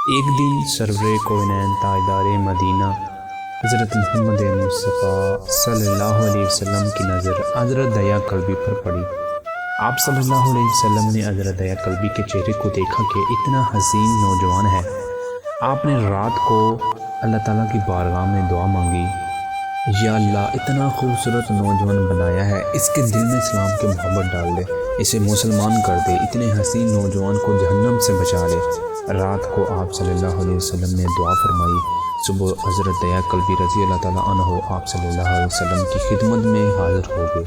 ایک دن سرور کوئنین تاجدار مدینہ حضرت محمد مصطفیٰ صلی اللہ علیہ وسلم کی نظر حضرت دیا کلبی پر پڑی۔ آپ صلی اللہ علیہ وسلم نے حضرت دیا کلبی کے چہرے کو دیکھا کہ اتنا حسین نوجوان ہے۔ آپ نے رات کو اللہ تعالیٰ کی بارگاہ میں دعا مانگی، یا اللہ اتنا خوبصورت نوجوان بنایا ہے، اس کے دل میں اسلام کی محبت ڈال دے، اسے مسلمان کر دے، اتنے حسین نوجوان کو جہنم سے بچا لے۔ رات کو آپ صلی اللہ علیہ وسلم نے دعا فرمائی۔ صبح حضرت دیا کلبی رضی اللہ تعالیٰ عنہ آپ صلی اللہ علیہ وسلم کی خدمت میں حاضر ہو گئے۔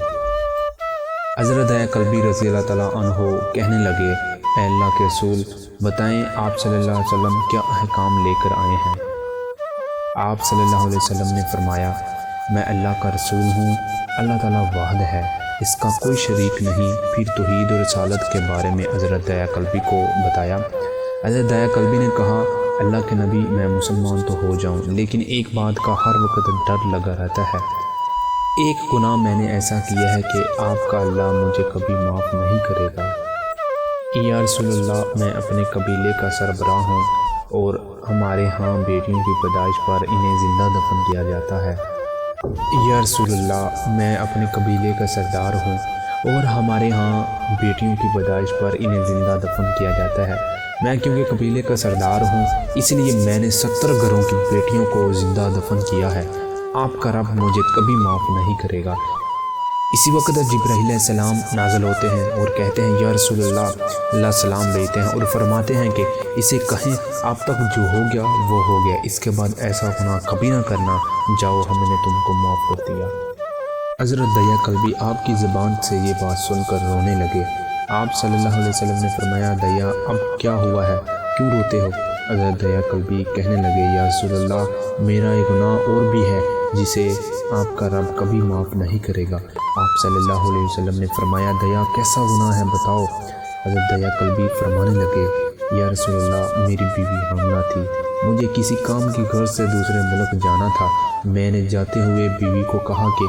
حضرت دیا کلبی رضی اللہ تعالیٰ عنہ کہنے لگے، اے اللہ کے رسول، بتائیں آپ صلی اللہ علیہ وسلم کیا احکام لے کر آئے ہیں؟ آپ صلی اللہ علیہ وسلم نے فرمایا، میں اللہ کا رسول ہوں، اللہ تعالیٰ واحد ہے، اس کا کوئی شریک نہیں۔ پھر توحید اور رسالت کے بارے میں حضرت دیا کلبی کو بتایا۔ حضرت دیا کلبی نے کہا، اللہ کے نبی، میں مسلمان تو ہو جاؤں، لیکن ایک بات کا ہر وقت ڈر لگا رہتا ہے۔ ایک گناہ میں نے ایسا کیا ہے کہ آپ کا اللہ مجھے کبھی معاف نہیں کرے گا۔ یا رسول اللہ، میں اپنے قبیلے کا سربراہ ہوں اور ہمارے ہاں بیٹیوں کی پیدائش پر انہیں زندہ دفن کیا جاتا ہے۔ یا رسول اللہ، میں اپنے قبیلے کا سردار ہوں اور ہمارے ہاں بیٹیوں کی پیدائش پر انہیں زندہ دفن کیا جاتا ہے۔ میں کیونکہ قبیلے کا سردار ہوں، اس لیے میں نے 70 گھروں کی بیٹیوں کو زندہ دفن کیا ہے۔ آپ کا رب مجھے کبھی معاف نہیں کرے گا۔ اسی وقت جبرائیل علیہ السلام نازل ہوتے ہیں اور کہتے ہیں، یا رسول اللہ، اللہ سلام بھیجتے ہیں اور فرماتے ہیں کہ اسے کہیں آپ تک جو ہو گیا وہ ہو گیا، اس کے بعد ایسا گناہ کبھی نہ کرنا، جاؤ ہم نے تم کو معاف کر دیا۔ حضرت دیا کلبی آپ کی زبان سے یہ بات سن کر رونے لگے۔ آپ صلی اللہ علیہ وسلم نے فرمایا، دیا اب کیا ہوا ہے، کیوں روتے ہو؟ حضرت دیا کلبی کہنے لگے، یا رسول اللہ، میرا ایک گناہ اور بھی ہے جسے آپ کا رب کبھی معاف نہیں کرے گا۔ آپ صلی اللہ علیہ وسلم نے فرمایا، دیا کیسا گناہ ہے بتاؤ؟ حضرت دیا کلبی فرمانے لگے، یا رسول اللہ، میری بیوی حاملہ تھی، مجھے کسی کام کی غرض سے دوسرے ملک جانا تھا۔ میں نے جاتے ہوئے بیوی کو کہا کہ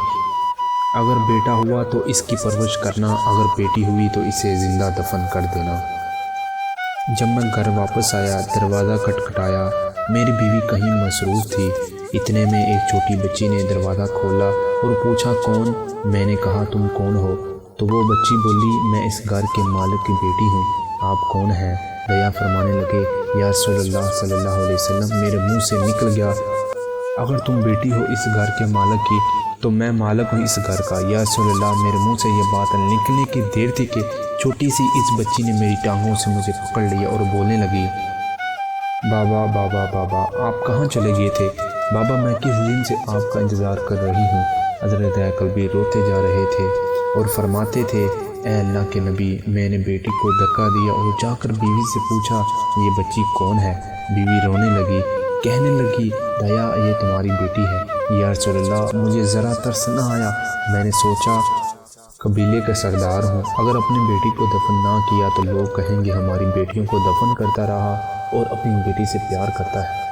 اگر بیٹا ہوا تو اس کی پرورش کرنا، اگر بیٹی ہوئی تو اسے زندہ دفن کر دینا۔ جب میں گھر واپس آیا، دروازہ کھٹکھٹایا، میری بیوی کہیں مصروف تھی۔ اتنے میں ایک چھوٹی بچی نے دروازہ کھولا اور پوچھا، کون؟ میں نے کہا، تم کون ہو؟ تو وہ بچی بولی، میں اس گھر کے مالک کی بیٹی ہوں۔ آپ کون ہیں؟ دیا فرمانے لگے، یا رسول اللہ صلی اللہ علیہ وسلم، میرے منہ سے نکل گیا، اگر تم بیٹی ہو اس گھر کے مالک کی تو میں مالک ہوں اس گھر کا۔ یا رسول اللہ، میرے منہ سے یہ بات نکلنے کی دیر تھی کہ چھوٹی سی اس بچی نے میری ٹانگوں سے مجھے پکڑ لیا اور بولنے لگی، بابا بابا بابا، آپ کہاں چلے گئے تھے؟ بابا، میں کس دن سے آپ کا انتظار کر رہی ہوں۔ حضرت دیا کلبی روتے جا رہے تھے اور فرماتے تھے، اے اللہ کے نبی، میں نے بیٹی کو دھکا دیا اور جا کر بیوی سے پوچھا، یہ بچی کون ہے؟ بیوی رونے لگی، کہنے لگی، دیا یہ تمہاری بیٹی ہے۔ یا رسول اللہ، مجھے ذرا ترس نہ آیا، میں نے سوچا قبیلے کا سردار ہوں، اگر اپنی بیٹی کو دفن نہ کیا تو لوگ کہیں گے ہماری بیٹیوں کو دفن کرتا رہا اور اپنی بیٹی سے پیار کرتا ہے۔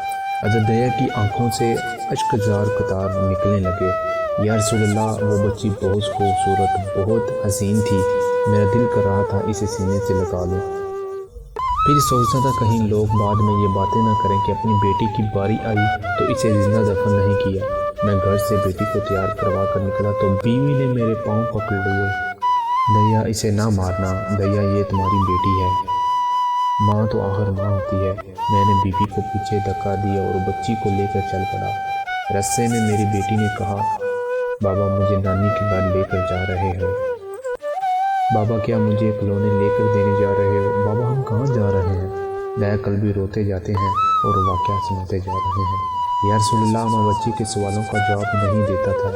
حضرت دیا کی آنکھوں سے اشک زار قطار نکلنے لگے۔ یا رسول اللہ، وہ بچی بہت خوبصورت، بہت حسین تھی، میرا دل کر رہا تھا اسے سینے سے لگا لوں۔ پھر سوچتا تھا کہیں لوگ بعد میں یہ باتیں نہ کریں کہ اپنی بیٹی کی باری آئی تو اسے زندہ دفن نہیں کیا۔ میں گھر سے بیٹی کو تیار کروا کر نکلا تو بیوی نے میرے پاؤں پکڑ لیے، دیا اسے نہ مارنا، دیا یہ تمہاری بیٹی ہے، ماں تو آخر ماں ہوتی ہے۔ میں نے بیوی کو پیچھے دھکا دیا اور بچی کو لے کر چل پڑا۔ رستے میں میری بیٹی نے کہا، بابا مجھے نانی کے گھر لے کر جا رہے ہو؟ بابا کیا مجھے کھلونے لے کر دینے جا رہے ہو؟ بابا ہم کہاں جا رہے ہیں؟ دیا کلبی روتے جاتے ہیں اور واقعہ سناتے جا رہے ہیں۔ یا رسول اللہ، میں بچی کے سوالوں کا جواب نہیں دیتا تھا،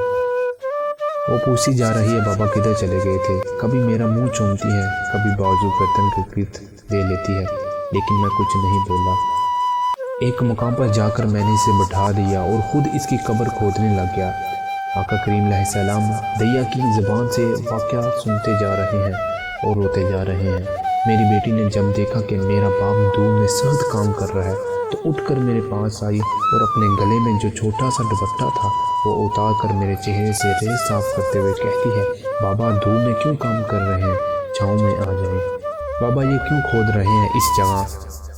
وہ پوچھتی جا رہی ہے، بابا کدھر چلے گئے تھے؟ کبھی میرا منہ چومتی ہے، کبھی بازو گردن کے گرد لے لیتی ہے، لیکن میں کچھ نہیں بولا۔ ایک مقام پر جا کر میں نے اسے بٹھا دیا اور خود اس کی قبر کھودنے لگ گیا۔ آقا کریم علیہ السلام دیا کی زبان سے واقعہ سنتے جا رہے ہیں اور روتے جا رہے ہیں۔ میری بیٹی نے جب دیکھا کہ میرا باپ دور میں سخت کام کر رہا ہے تو اٹھ کر میرے پاس آئی اور اپنے گلے میں جو چھوٹا سا دوپٹہ تھا وہ اتار کر میرے چہرے سے ریت صاف کرتے ہوئے کہتی ہے، بابا دھوپ میں کیوں کام کر رہے ہیں، چھاؤں میں آ جائیں۔ بابا یہ کیوں کھود رہے ہیں اس جگہ؟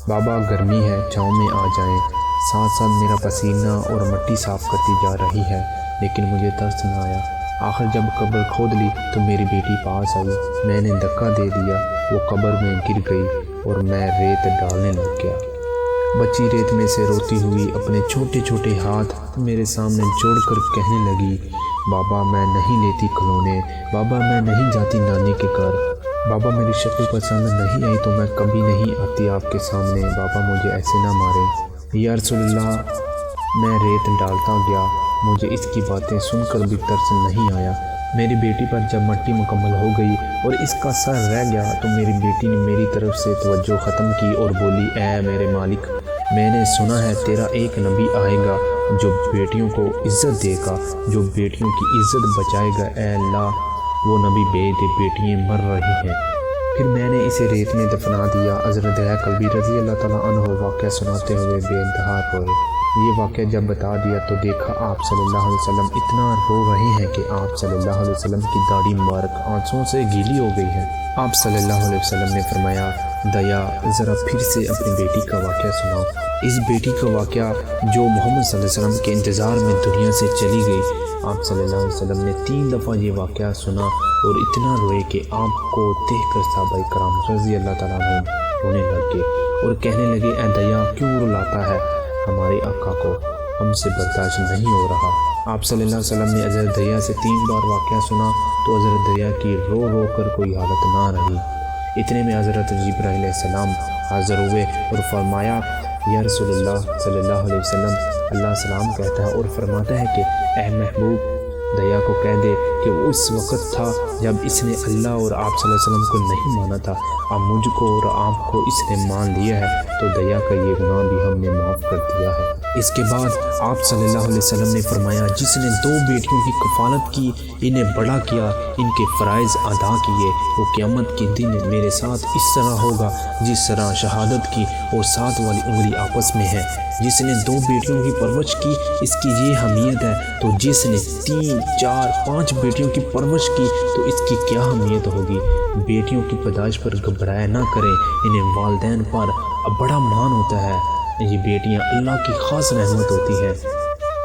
بابا گرمی ہے، چھاؤں میں آ جائیں۔ ساتھ ساتھ میرا پسینہ اور مٹی صاف کرتی جا رہی ہے، لیکن مجھے ترس نہ آیا۔ آخر جب قبر کھود لی تو میری بیٹی پاس آئی، میں نے دھکا دے دیا، وہ قبر میں گر گئی اور میں ریت ڈالنے لگ گیا۔ بچی ریت میں سے روتی ہوئی اپنے چھوٹے چھوٹے ہاتھ میرے سامنے جوڑ کر کہنے لگی، بابا میں نہیں لیتی کھلونے، بابا میں نہیں جاتی نانی کے گھر، بابا میری شکل پسند نہیں آئی تو میں کبھی نہیں آتی آپ کے سامنے، بابا مجھے ایسے نہ مارے۔ یا رسول اللہ، میں ریت ڈالتا گیا، مجھے اس کی باتیں سن کر بھی ترس نہیں آیا۔ میری بیٹی پر جب مٹی مکمل ہو گئی اور اس کا سر رہ گیا تو میری بیٹی نے میری طرف سے توجہ ختم کی اور بولی، اے میرے مالک، میں نے سنا ہے تیرا ایک نبی آئے گا جو بیٹیوں کو عزت دے گا، جو بیٹیوں کی عزت بچائے گا، اے اللہ وہ نبی بھیج دے، بیٹیاں مر رہی ہیں۔ پھر میں نے اسے ریت میں دفنا دیا۔ حضرت دیا کلبی رضی اللہ تعالیٰ عنہ واقعہ سناتے ہوئے بے انتہا روئے۔ یہ واقعہ جب بتا دیا تو دیکھا آپ صلی اللہ علیہ وسلم اتنا رو رہے ہیں کہ آپ صلی اللہ علیہ وسلم کی داڑھی مبارک آنسوؤں سے گیلی ہو گئی ہے۔ آپ صلی اللہ علیہ وسلم نے فرمایا، دیا ذرا پھر سے اپنی بیٹی کا واقعہ سناؤ، اس بیٹی کا واقعہ جو محمد صلی اللہ علیہ وسلم کے انتظار میں دنیا سے چلی گئی۔ آپ صلی اللہ علیہ وسلم نے 3 دفعہ یہ واقعہ سنا اور اتنا روئے کہ آپ کو دیکھ کر صحابہ کرام رضی اللہ تعالیٰ عنہ رونے لگ گئے اور کہنے لگے، اے دیا کیوں رلاتا ہے ہمارے آقا کو، ہم سے برداشت نہیں ہو رہا۔ آپ صلی اللہ علیہ وسلم نے حضرت دیا سے 3 بار واقعہ سنا تو حضرت دیا کی رو رو کر کوئی حالت نہ رہی۔ اتنے میں حضرت جبرائیل علیہ السلام حاضر ہوئے اور فرمایا، یا رسول اللہ صلی اللہ علیہ وسلم، اللہ سلام کہتا ہے اور فرماتا ہے کہ اے محبوب، دیا کو کہہ دے کہ وہ اس وقت تھا جب اس نے اللہ اور آپ صلی اللہ علیہ وسلم کو نہیں مانا تھا، اب مجھ کو اور آپ کو اس نے مان لیا ہے تو دیا کا یہ گناہ بھی ہم نے معاف کر دیا ہے۔ اس کے بعد آپ صلی اللہ علیہ وسلم نے فرمایا، جس نے 2 بیٹیوں کی کفالت کی، انہیں بڑا کیا، ان کے فرائض ادا کیے، وہ قیامت کے دن میرے ساتھ اس طرح ہوگا جس طرح شہادت کی اور 7 والی انگلی آپس میں ہے۔ جس نے 2 بیٹیوں کی پرورش کی، اس کی یہ اہمیت ہے، تو جس نے 3، 4، 5 بیٹیوں کی پرورش کی تو اس کی کیا اہمیت ہوگی۔ بیٹیوں کی پیدائش پر گھبرایا نہ کریں، انہیں والدین پر بڑا مان ہوتا ہے، یہ بیٹیاں اللہ کی خاص رحمت ہوتی ہیں۔